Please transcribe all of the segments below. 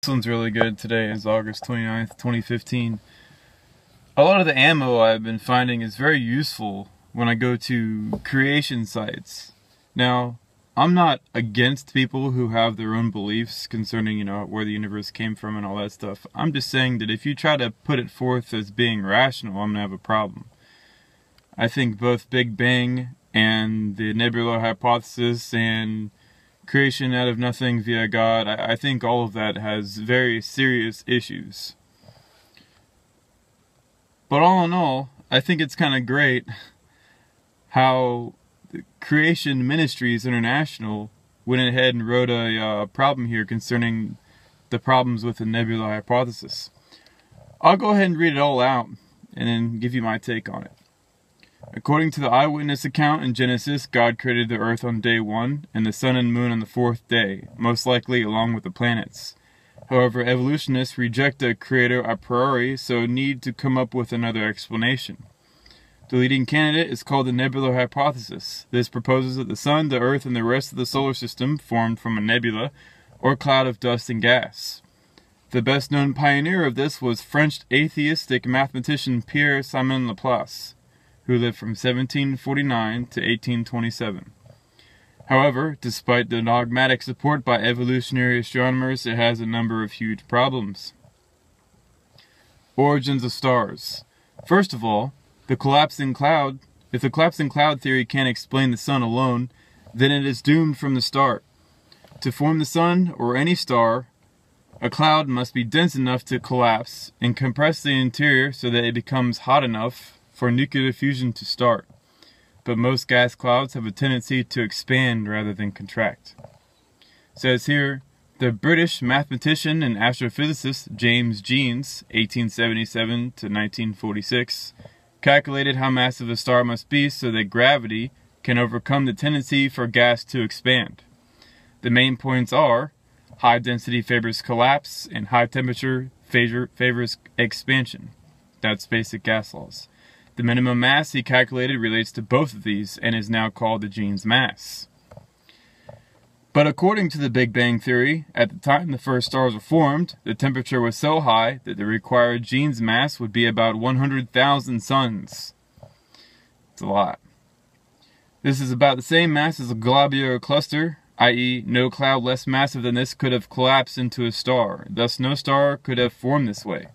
This one's really good. Today is August 29th, 2015. A lot of the ammo I've been finding is very useful when I go to creation sites. Now, I'm not against people who have their own beliefs concerning, where the universe came from and all that stuff. I'm just saying that if you try to put it forth as being rational, I'm going to have a problem. I think both Big Bang and the Nebular Hypothesis and creation out of nothing via God, I think all of that has very serious issues. But all in all, I think it's kind of great how the Creation Ministries International went ahead and wrote a problem here concerning the problems with the Nebular Hypothesis. I'll go ahead and read it all out and then give you my take on it. According to the eyewitness account in Genesis, God created the earth on day 1 and the sun and moon on the 4th day, most likely along with the planets. However, evolutionists reject a creator a priori, so need to come up with another explanation. The leading candidate is called the Nebular Hypothesis. This proposes that the sun, the earth, and the rest of the solar system formed from a nebula, or cloud of dust and gas. The best-known pioneer of this was French atheistic mathematician Pierre-Simon Laplace, who lived from 1749 to 1827. However, despite the dogmatic support by evolutionary astronomers, it has a number of huge problems. Origins of stars. First of all, if the collapsing cloud theory can't explain the sun alone, then it is doomed from the start. To form the sun, or any star, a cloud must be dense enough to collapse and compress the interior so that it becomes hot enough for nuclear fusion to start. But most gas clouds have a tendency to expand rather than contract. It says here, the British mathematician and astrophysicist James Jeans, 1877 to 1946, calculated how massive a star must be so that gravity can overcome the tendency for gas to expand. The main points are, high density favors collapse and high temperature favors expansion. That's basic gas laws. The minimum mass he calculated relates to both of these and is now called the Jeans mass. But according to the Big Bang theory, at the time the first stars were formed, the temperature was so high that the required Jeans mass would be about 100,000 suns. It's a lot. This is about the same mass as a globular cluster, i.e. no cloud less massive than this could have collapsed into a star. Thus no star could have formed this way.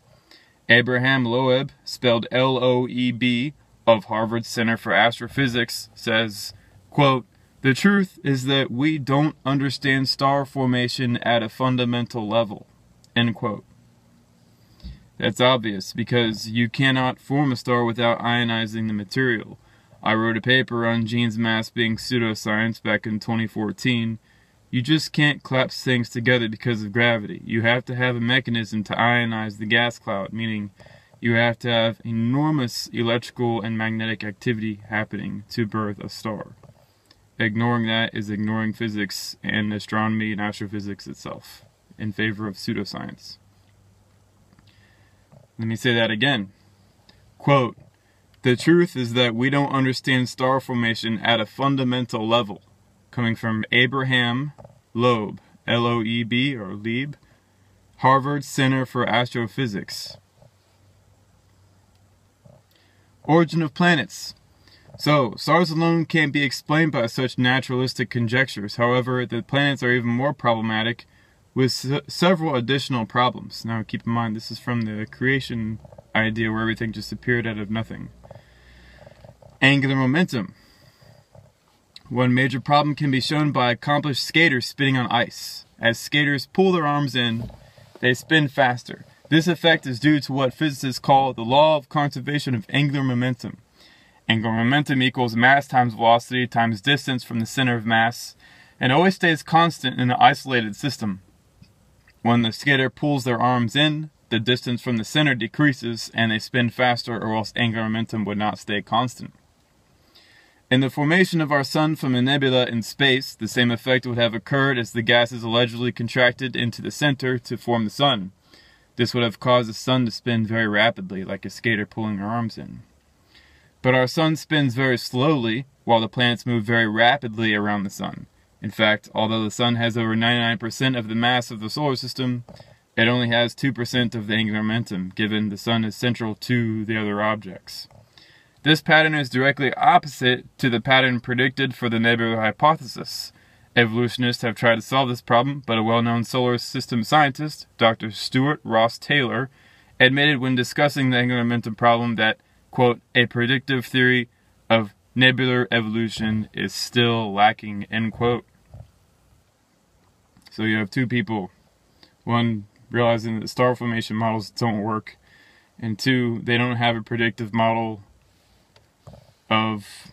Abraham Loeb, spelled L-O-E-B, of Harvard Center for Astrophysics, says, quote, "The truth is that we don't understand star formation at a fundamental level." End quote. That's obvious, because you cannot form a star without ionizing the material. I wrote a paper on Jeans mass being pseudoscience back in 2014. You just can't collapse things together because of gravity. You have to have a mechanism to ionize the gas cloud, meaning you have to have enormous electrical and magnetic activity happening to birth a star. Ignoring that is ignoring physics and astronomy and astrophysics itself in favor of pseudoscience. Let me say that again. Quote, "The truth is that we don't understand star formation at a fundamental level." Coming from Abraham Loeb, L-O-E-B, or Lieb, Harvard Center for Astrophysics. Origin of planets. So, stars alone can't be explained by such naturalistic conjectures. However, the planets are even more problematic with several additional problems. Now, keep in mind, this is from the creation idea where everything just appeared out of nothing. Angular momentum. One major problem can be shown by accomplished skaters spinning on ice. As skaters pull their arms in, they spin faster. This effect is due to what physicists call the law of conservation of angular momentum. Angular momentum equals mass times velocity times distance from the center of mass, and always stays constant in an isolated system. When the skater pulls their arms in, the distance from the center decreases and they spin faster, or else angular momentum would not stay constant. In the formation of our sun from a nebula in space, the same effect would have occurred as the gases allegedly contracted into the center to form the sun. This would have caused the sun to spin very rapidly, like a skater pulling her arms in. But our sun spins very slowly, while the planets move very rapidly around the sun. In fact, although the sun has over 99% of the mass of the solar system, It only has 2% of the angular momentum, given the sun is central to the other objects. This pattern is directly opposite to the pattern predicted for the Nebular Hypothesis. Evolutionists have tried to solve this problem, but a well-known solar system scientist, Dr. Stuart Ross Taylor, admitted when discussing the angular momentum problem that, quote, a predictive theory of nebular evolution is still lacking, end quote. So you have two people, one realizing that star formation models don't work, and two, they don't have a predictive model of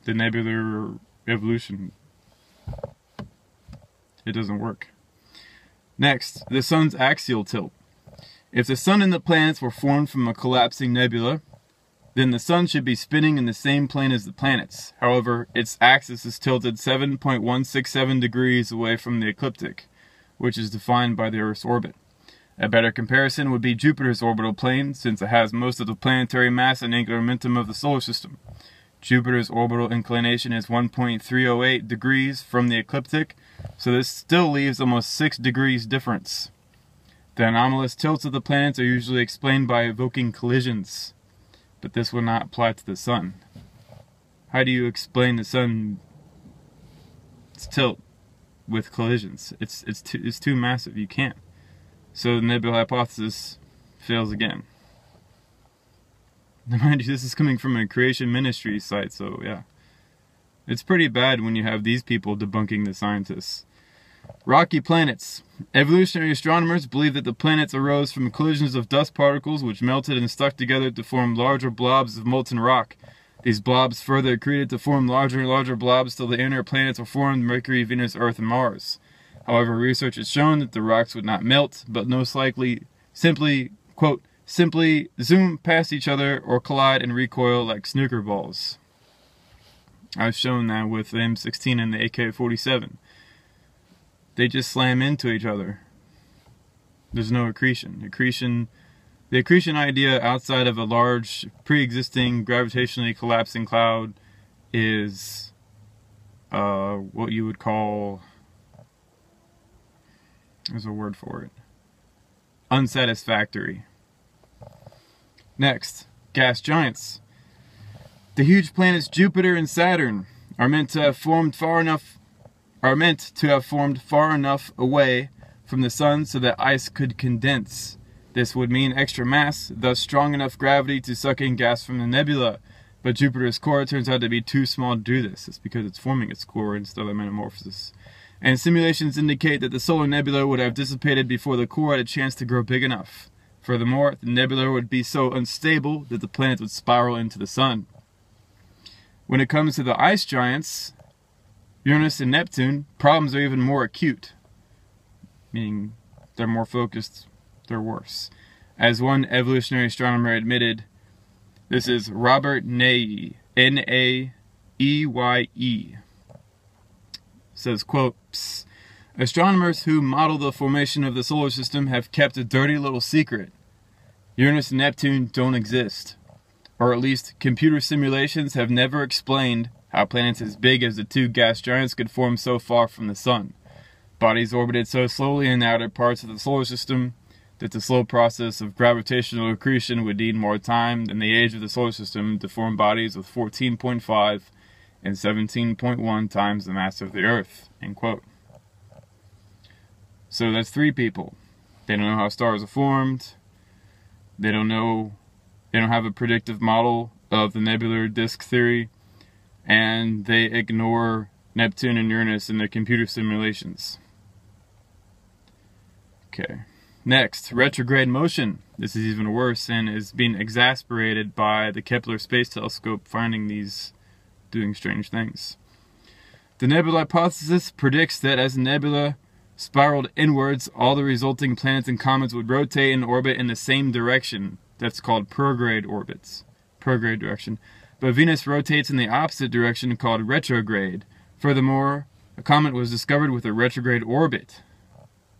the nebular evolution. It doesn't work. Next, the sun's axial tilt. If the sun and the planets were formed from a collapsing nebula, then the sun should be spinning in the same plane as the planets. However, its axis is tilted 7.167 degrees away from the ecliptic, which is defined by the Earth's orbit. A better comparison would be Jupiter's orbital plane, since it has most of the planetary mass and angular momentum of the solar system. Jupiter's orbital inclination is 1.308 degrees from the ecliptic, so this still leaves almost 6 degrees difference. The anomalous tilts of the planets are usually explained by evoking collisions, but this will not apply to the sun. How do you explain the sun's tilt with collisions? It's too massive. You can't. So the Nebular Hypothesis fails again. Now, mind you, this is coming from a Creation Ministry site, so yeah. It's pretty bad when you have these people debunking the scientists. Rocky planets. Evolutionary astronomers believe that the planets arose from collisions of dust particles which melted and stuck together to form larger blobs of molten rock. These blobs further accreted to form larger and larger blobs till the inner planets were formed: Mercury, Venus, Earth, and Mars. However, research has shown that the rocks would not melt, but most likely simply, quote, simply zoom past each other or collide and recoil like snooker balls. I've shown that with the M16 and the AK-47. They just slam into each other. There's no accretion. The accretion idea outside of a large pre-existing gravitationally collapsing cloud is what you would call, there's a word for it, unsatisfactory. Next, gas giants. The huge planets Jupiter and Saturn are meant to have formed far enough away from the sun so that ice could condense. This would mean extra mass, thus strong enough gravity to suck in gas from the nebula. But Jupiter's core turns out to be too small to do this. It's because it's forming its core in stellar metamorphosis. And simulations indicate that the solar nebula would have dissipated before the core had a chance to grow big enough. Furthermore, the nebula would be so unstable that the planets would spiral into the sun. When it comes to the ice giants, Uranus and Neptune, problems are even more acute. Meaning, they're more focused, they're worse. As one evolutionary astronomer admitted, this is Robert Naeye, N-A-E-Y-E, says, quote, "Psst. Astronomers who model the formation of the solar system have kept a dirty little secret. Uranus and Neptune don't exist. Or at least, computer simulations have never explained how planets as big as the two gas giants could form so far from the sun. Bodies orbited so slowly in the outer parts of the solar system that the slow process of gravitational accretion would need more time than the age of the solar system to form bodies with 14.5 and 17.1 times the mass of the Earth," end quote. So that's three people. They don't know how stars are formed. They don't have a predictive model of the nebular disk theory, and they ignore Neptune and Uranus in their computer simulations. Okay. Next, retrograde motion. This is even worse and is being exasperated by the Kepler Space Telescope finding these doing strange things. The Nebular Hypothesis predicts that as the nebula spiraled inwards, all the resulting planets and comets would rotate and orbit in the same direction. That's called prograde orbits. Prograde direction. But Venus rotates in the opposite direction, called retrograde. Furthermore, a comet was discovered with a retrograde orbit,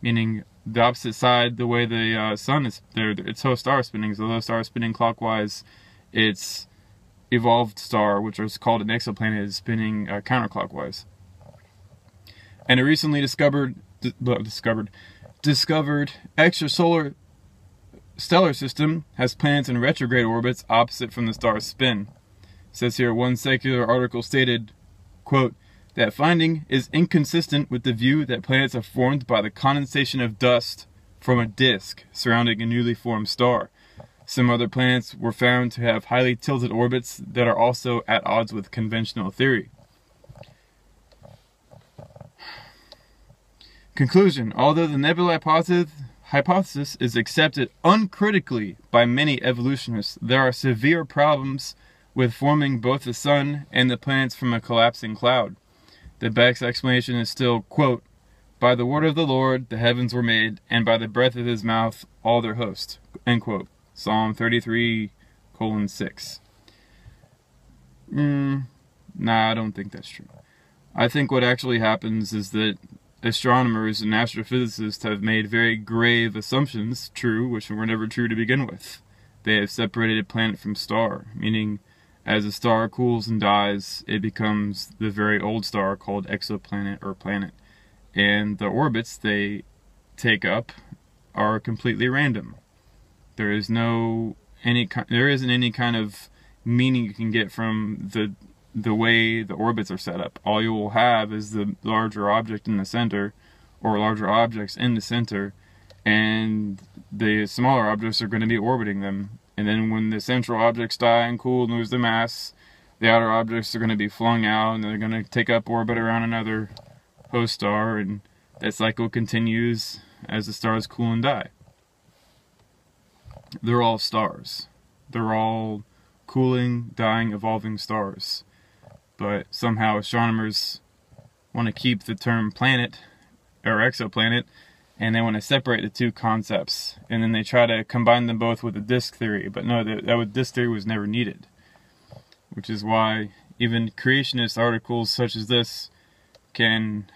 meaning the opposite side, the way the sun is there, its host star is spinning. So the host star is spinning clockwise, its evolved star, which is called an exoplanet, is spinning counterclockwise. And a recently discovered discovered extrasolar stellar system has planets in retrograde orbits opposite from the star's spin. It says here, one secular article stated, quote, that finding is inconsistent with the view that planets are formed by the condensation of dust from a disk surrounding a newly formed star. Some other planets were found to have highly tilted orbits that are also at odds with conventional theory. Conclusion. Although the Nebular Hypothesis is accepted uncritically by many evolutionists, there are severe problems with forming both the sun and the planets from a collapsing cloud. The best explanation is still, quote, by the word of the Lord the heavens were made, and by the breath of his mouth all their host, end quote. Psalm 33:6. Nah, I don't think that's true. I think what actually happens is that astronomers and astrophysicists have made very grave assumptions true, which were never true to begin with. They have separated planet from star, meaning as a star cools and dies, it becomes the very old star called exoplanet or planet. And the orbits they take up are completely random. There isn't any kind of meaning you can get from the way the orbits are set up. All you will have is the larger object in the center, or larger objects in the center, and the smaller objects are going to be orbiting them. And then when the central objects die and cool and lose their mass, the outer objects are going to be flung out and they're going to take up orbit around another host star, and that cycle continues as the stars cool and die. They're all stars. They're all cooling, dying, evolving stars. But somehow astronomers want to keep the term planet or exoplanet, and they want to separate the two concepts, and then they try to combine them both with the disk theory. But no, that disk theory was never needed, which is why even creationist articles such as this can,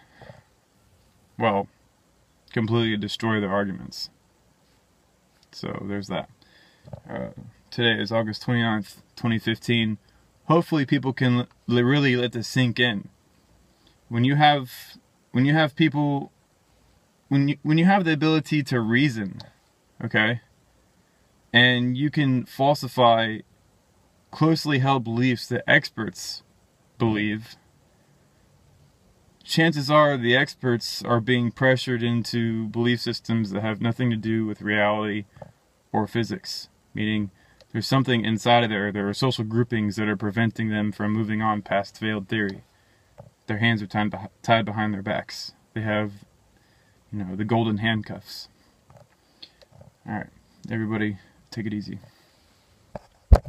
well, completely destroy their arguments. So there's that. Today is August 29th, 2015. Hopefully people can really let this sink in. When you have people, when you have the ability to reason, okay, and you can falsify closely held beliefs that experts believe, chances are the experts are being pressured into belief systems that have nothing to do with reality or physics, meaning there's something inside of there are social groupings that are preventing them from moving on past failed theory. Their hands are tied behind their backs. They have, the golden handcuffs. Alright, everybody, take it easy.